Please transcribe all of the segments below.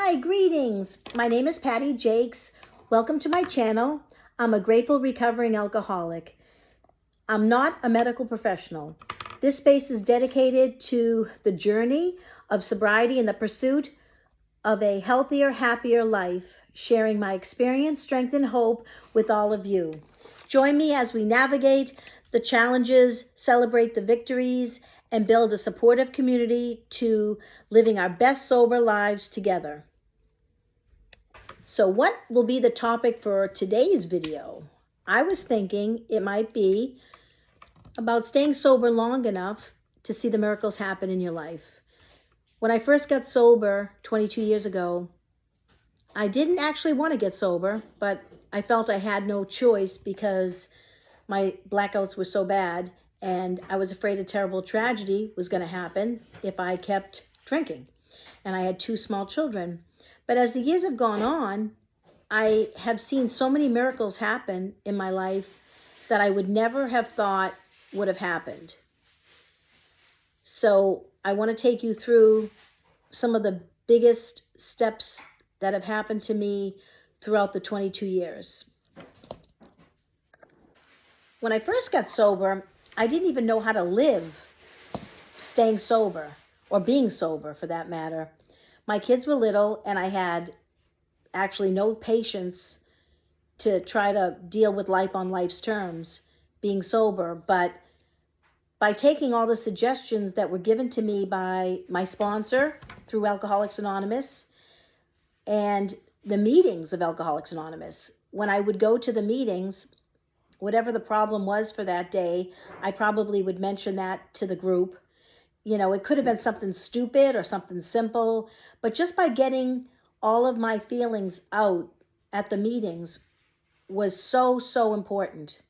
Hi, greetings. My name is Patty Jakes. Welcome to my channel. I'm a grateful recovering alcoholic. I'm not a medical professional. This space is dedicated to the journey of sobriety and the pursuit of a healthier, happier life, sharing my experience, strength, and hope with all of you. Join me as we navigate the challenges, celebrate the victories, and build a supportive community to living our best sober lives together. So what will be the topic for today's video? I was thinking it might be about staying sober long enough to see the miracles happen in your life. When I first got sober 22 years ago, I didn't actually want to get sober, but I felt I had no choice because my blackouts were so bad, and I was afraid a terrible tragedy was going to happen if I kept drinking. And I had 2 small children. But as the years have gone on, I have seen so many miracles happen in my life that I would never have thought would have happened. So I want to take you through some of the biggest steps that have happened to me throughout the 22 years. When I first got sober, I didn't even know how to live staying sober, or being sober for that matter. My kids were little, and I had actually no patience to try to deal with life on life's terms, being sober. But by taking all the suggestions that were given to me by my sponsor through Alcoholics Anonymous and the meetings of Alcoholics Anonymous, when I would go to the meetings, whatever the problem was for that day, I probably would mention that to the group. You know, it could have been something stupid or something simple, but just by getting all of my feelings out at the meetings was so, so important.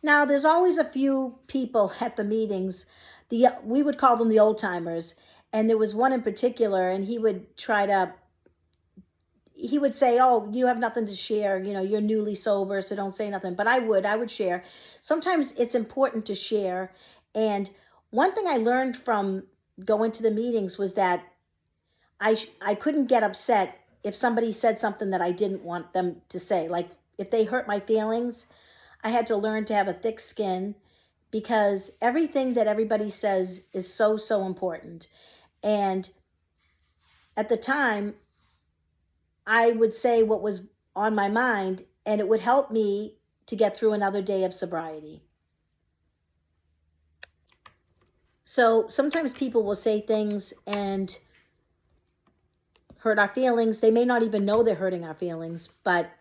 Now, there's always a few people at the meetings, we would call them the old timers, and there was one in particular, and he would say, oh, you have nothing to share, you're newly sober, so don't say nothing. But I would share. Sometimes it's important to share. And one thing I learned from going to the meetings was that I couldn't get upset if somebody said something that I didn't want them to say. Like if they hurt my feelings, I had to learn to have a thick skin, because everything that everybody says is so, so important. And at the time, I would say what was on my mind, and it would help me to get through another day of sobriety. So sometimes people will say things and hurt our feelings. They may not even know they're hurting our feelings, but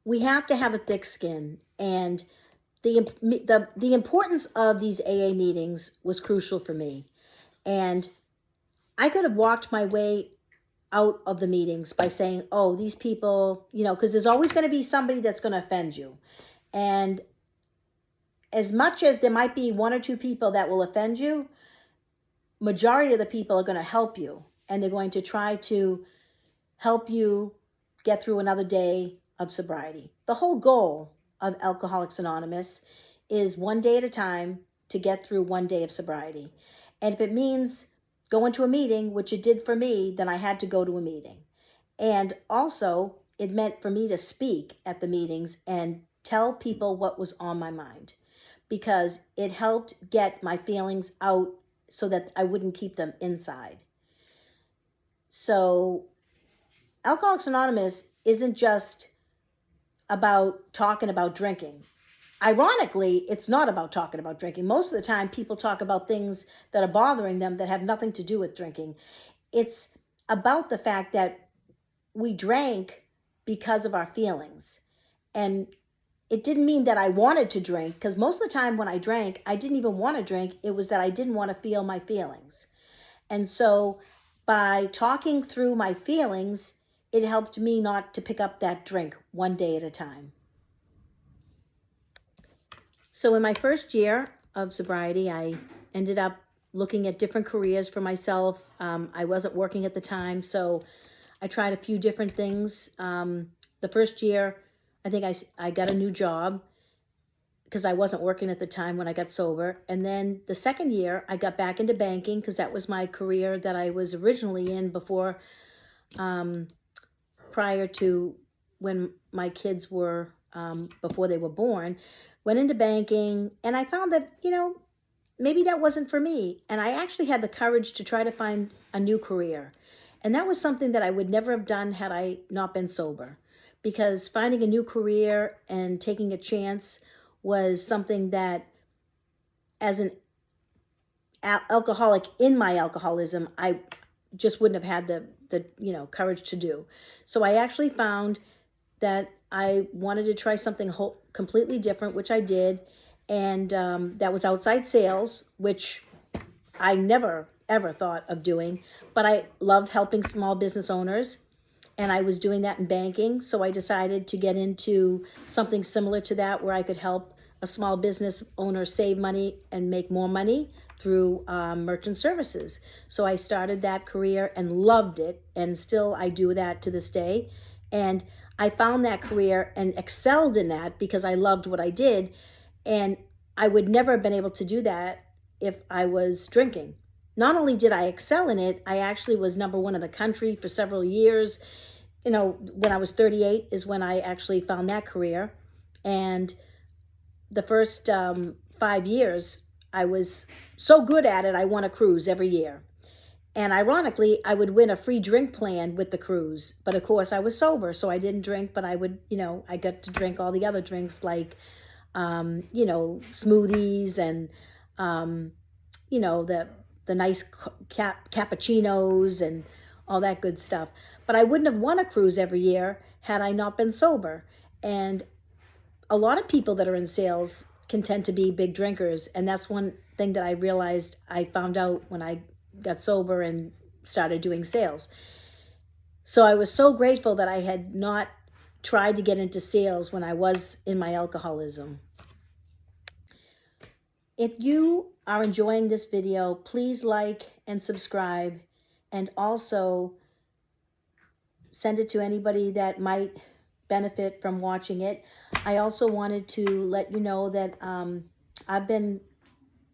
we have to have a thick skin. And the importance of these AA meetings was crucial for me. And I could have walked my way out of the meetings by saying, oh, these people, because there's always going to be somebody that's going to offend you. And as much as there might be 1 or 2 people that will offend you, majority of the people are going to help you, and they're going to try to help you get through another day of sobriety. The whole goal of Alcoholics Anonymous is 1 day at a time to get through 1 day of sobriety. And if it means going to a meeting, which it did for me, then I had to go to a meeting. And also, it meant for me to speak at the meetings and tell people what was on my mind, because it helped get my feelings out so that I wouldn't keep them inside. So Alcoholics Anonymous isn't just about talking about drinking. Ironically, it's not about talking about drinking. Most of the time, people talk about things that are bothering them that have nothing to do with drinking. It's about the fact that we drank because of our feelings. And it didn't mean that I wanted to drink, because most of the time when I drank, I didn't even want to drink. It was that I didn't want to feel my feelings. And so by talking through my feelings, it helped me not to pick up that drink 1 day at a time. So in my first year of sobriety, I ended up looking at different careers for myself. I wasn't working at the time, so I tried a few different things. The first year, I think I got a new job, because I wasn't working at the time when I got sober. And then the second year, I got back into banking because that was my career that I was originally in before, prior to when my kids were, before they were born. Went into banking, and I found that, maybe that wasn't for me. And I actually had the courage to try to find a new career. And that was something that I would never have done had I not been sober. Because finding a new career and taking a chance was something that, as an alcoholic in my alcoholism, I just wouldn't have had the courage to do. So I actually found that I wanted to try something completely different, which I did. And that was outside sales, which I never, ever thought of doing. But I love helping small business owners. And I was doing that in banking. So I decided to get into something similar to that, where I could help a small business owner save money and make more money through merchant services. So I started that career and loved it. And still I do that to this day. And I found that career and excelled in that because I loved what I did. And I would never have been able to do that if I was drinking. Not only did I excel in it, I actually was #1 in the country for several years. When I was 38 is when I actually found that career. And the first 5 years, I was so good at it, I won a cruise every year. And ironically, I would win a free drink plan with the cruise. But of course, I was sober, so I didn't drink, but I would, I got to drink all the other drinks like, smoothies and, the nice cappuccinos and all that good stuff. But I wouldn't have won a cruise every year had I not been sober. And a lot of people that are in sales can tend to be big drinkers. And that's one thing that I realized, I found out when I got sober and started doing sales. So I was so grateful that I had not tried to get into sales when I was in my alcoholism. If you are enjoying this video, please like and subscribe, and also send it to anybody that might benefit from watching it. I also wanted to let you know that I've been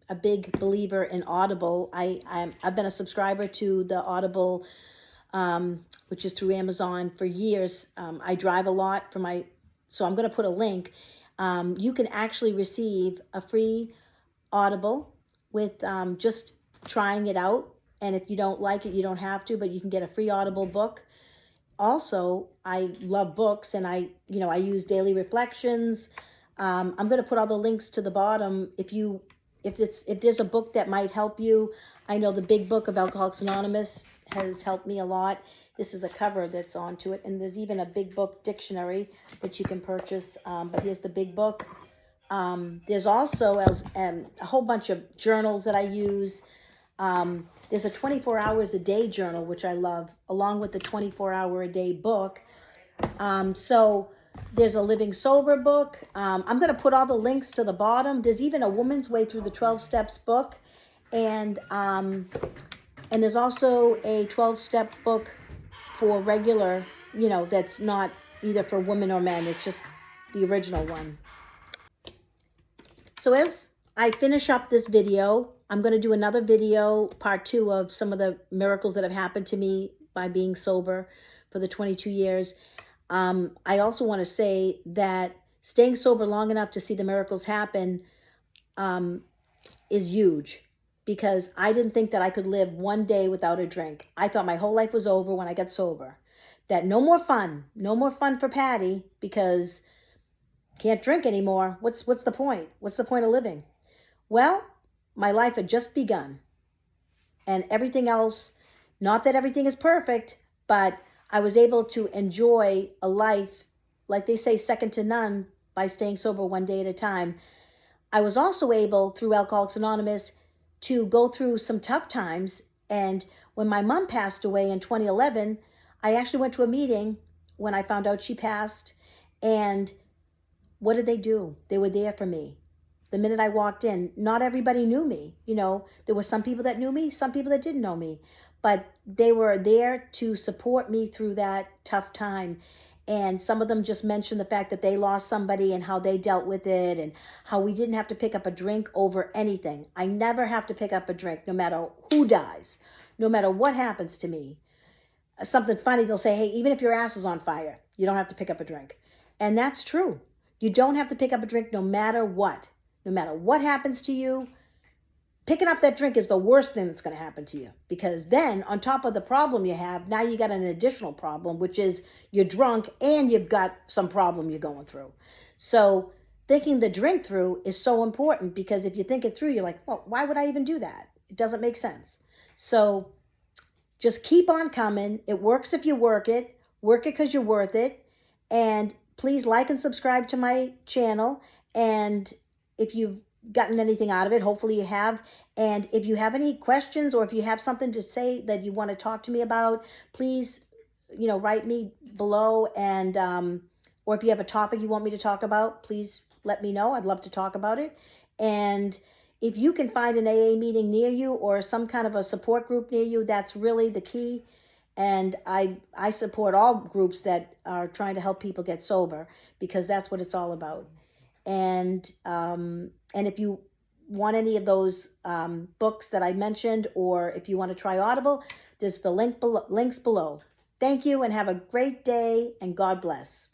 a big believer in Audible. I've been a subscriber to the Audible, which is through Amazon, for years. I drive a lot so I'm going to put a link. You can actually receive a free Audible with just trying it out. And if you don't like it, you don't have to, but you can get a free Audible book. Also, I love books, and I use daily reflections. I'm going to put all the links to the bottom. If there's a book that might help you, I know the big book of Alcoholics Anonymous has helped me a lot. This is a cover that's onto it, and there's even a big book dictionary that you can purchase. But here's the big book. There's also a whole bunch of journals that I use. There's a 24 hours a day journal, which I love, along with the 24-hour-a-day book. So there's a Living Sober book. I'm going to put all the links to the bottom. There's even a Woman's Way Through the 12 Steps book. And there's also a 12-step book for regular, that's not either for women or men. It's just the original one. So as I finish up this video, I'm going to do another video, part 2, of some of the miracles that have happened to me by being sober for the 22 years. I also want to say that staying sober long enough to see the miracles happen is huge, because I didn't think that I could live one day without a drink. I thought my whole life was over when I got sober. That no more fun for Patty, because can't drink anymore. What's the point? What's the point of living? Well, my life had just begun. And everything else, not that everything is perfect, but I was able to enjoy a life, like they say, second to none, by staying sober one day at a time. I was also able, through Alcoholics Anonymous, to go through some tough times. And when my mom passed away in 2011, I actually went to a meeting when I found out she passed. And what did they do? They were there for me. The minute I walked in, not everybody knew me. There were some people that knew me, some people that didn't know me. But they were there to support me through that tough time. And some of them just mentioned the fact that they lost somebody and how they dealt with it, and how we didn't have to pick up a drink over anything. I never have to pick up a drink, no matter who dies, no matter what happens to me. Something funny, they'll say, hey, even if your ass is on fire, you don't have to pick up a drink. And that's true. You don't have to pick up a drink no matter what. No matter what happens to you, picking up that drink is the worst thing that's going to happen to you. Because then, on top of the problem you have, now you got an additional problem, which is you're drunk and you've got some problem you're going through. So thinking the drink through is so important, because if you think it through, you're like, well, why would I even do that? It doesn't make sense. So just keep on coming. It works if you work it. Work it because you're worth it. And please like and subscribe to my channel. And if you've gotten anything out of it, hopefully you have. And if you have any questions, or if you have something to say that you want to talk to me about, please, write me below. And or if you have a topic you want me to talk about, please let me know. I'd love to talk about it. And if you can find an AA meeting near you, or some kind of a support group near you, that's really the key. And I support all groups that are trying to help people get sober, because that's what it's all about. And if you want any of those books that I mentioned, or if you want to try Audible, there's the links below. Thank you, and have a great day, and God bless.